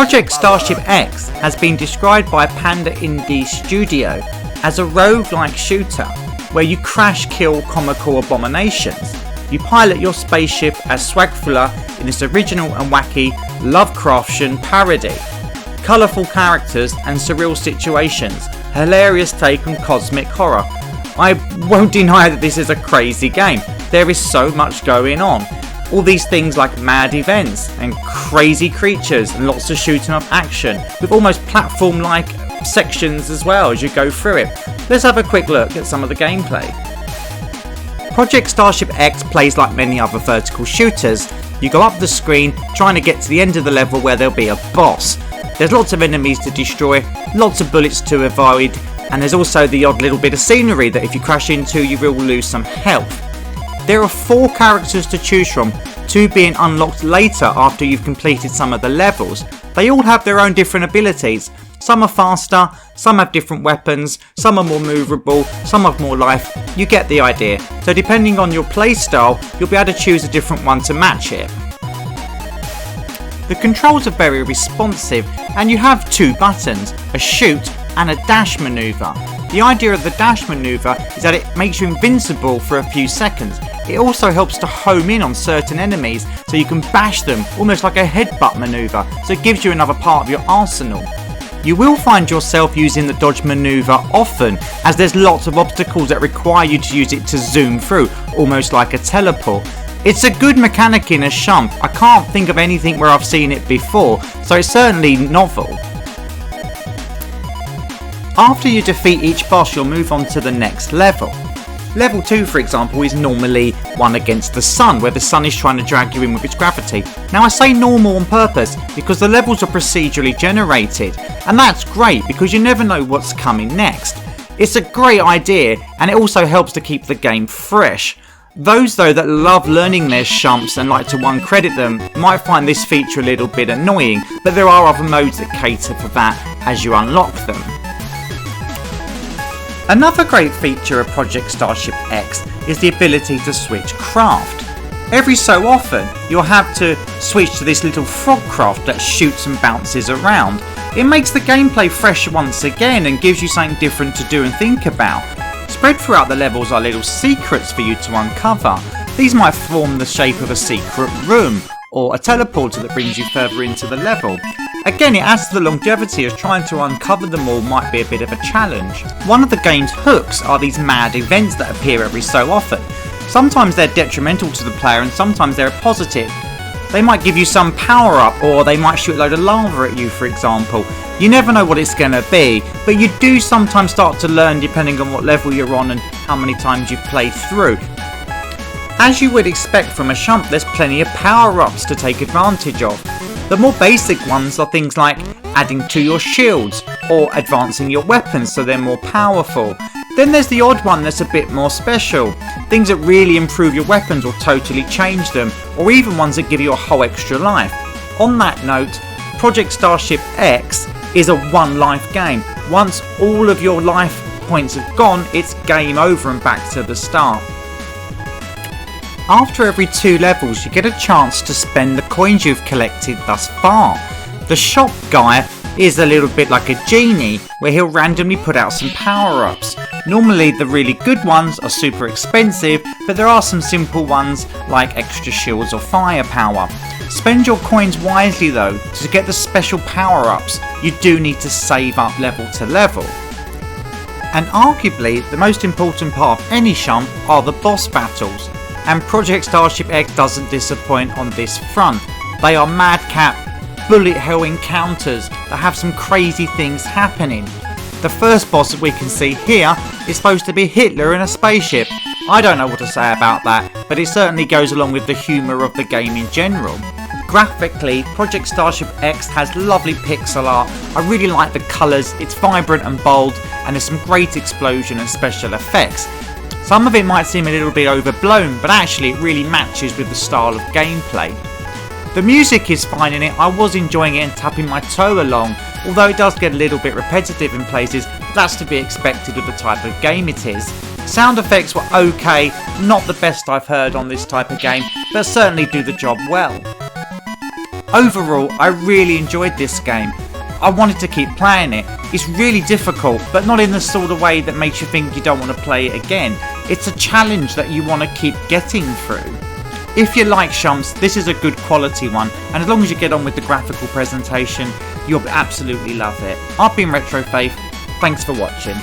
Project Starship X has been described by Panda Indie Studio as a rogue-like shooter where you crash kill comical abominations. You pilot your spaceship as Swagthulhu in this original and wacky Lovecraftian parody. Colourful characters and surreal situations, hilarious take on cosmic horror. I won't deny that this is a crazy game. There is so much going on. All these things like mad events and crazy creatures and lots of shooting up action with almost platform-like sections as well as you go through it. Let's have a quick look at some of the gameplay. Project Starship X plays like many other vertical shooters. You go up the screen trying to get to the end of the level where there'll be a boss. There's lots of enemies to destroy, lots of bullets to avoid, and there's also the odd little bit of scenery that if you crash into you will lose some health. There are 4 characters to choose from, 2 being unlocked later after you've completed some of the levels. They all have their own different abilities. Some are faster, some have different weapons, some are more movable, some have more life. You get the idea. So depending on your playstyle, you'll be able to choose a different one to match it. The controls are very responsive and you have 2 buttons, a shoot and a dash manoeuvre. The idea of the dash manoeuvre is that it makes you invincible for a few seconds. It also helps to home in on certain enemies so you can bash them almost like a headbutt manoeuvre, so it gives you another part of your arsenal. You will find yourself using the dodge manoeuvre often as there's lots of obstacles that require you to use it to zoom through, almost like a teleport. It's a good mechanic in a shump. I can't think of anything where I've seen it before, so it's certainly novel. After you defeat each boss, you'll move on to the next level. Level 2, for example, is normally one against the sun, where the sun is trying to drag you in with its gravity. Now I say normal on purpose because the levels are procedurally generated, and that's great because you never know what's coming next. It's a great idea and it also helps to keep the game fresh. Those though that love learning their shumps and like to uncredit them might find this feature a little bit annoying, but there are other modes that cater for that as you unlock them. Another great feature of Project Starship X is the ability to switch craft. Every so often you'll have to switch to this little frog craft that shoots and bounces around. It makes the gameplay fresh once again and gives you something different to do and think about. Spread throughout the levels are little secrets for you to uncover. These might form the shape of a secret room or a teleporter that brings you further into the level. Again, it adds to the longevity as trying to uncover them all might be a bit of a challenge. One of the game's hooks are these mad events that appear every so often. Sometimes they're detrimental to the player and sometimes they're a positive. They might give you some power up or they might shoot a load of lava at you, for example. You never know what it's going to be, but you do sometimes start to learn depending on what level you're on and how many times you've played through. As you would expect from a shump, there's plenty of power-ups to take advantage of. The more basic ones are things like adding to your shields or advancing your weapons so they're more powerful. Then there's the odd one that's a bit more special, things that really improve your weapons or totally change them, or even ones that give you a whole extra life. On that note, Project Starship X is a one life game. Once all of your life points have gone, it's game over and back to the start. After every 2 levels you get a chance to spend the coins you've collected thus far. The shop guy is a little bit like a genie where he'll randomly put out some power-ups. Normally the really good ones are super expensive, but there are some simple ones like extra shields or firepower. Spend your coins wisely though. To get the special power-ups you do need to save up level to level. And arguably the most important part of any shump are the boss battles. And Project Starship X doesn't disappoint on this front. They are madcap, bullet hell encounters that have some crazy things happening. The first boss that we can see here is supposed to be Hitler in a spaceship. I don't know what to say about that, but it certainly goes along with the humour of the game in general. Graphically, Project Starship X has lovely pixel art. I really like the colours, it's vibrant and bold, and there's some great explosion and special effects. Some of it might seem a little bit overblown, but actually it really matches with the style of gameplay. The music is fine in it. I was enjoying it and tapping my toe along, although it does get a little bit repetitive in places, but that's to be expected with the type of game it is. Sound effects were okay, not the best I've heard on this type of game, but certainly do the job well. Overall, I really enjoyed this game. I wanted to keep playing it. It's really difficult, but not in the sort of way that makes you think you don't want to play it again. It's a challenge that you want to keep getting through. If you like Shumps, this is a good quality one, and as long as you get on with the graphical presentation, you'll absolutely love it. I've been Retro Faith, thanks for watching.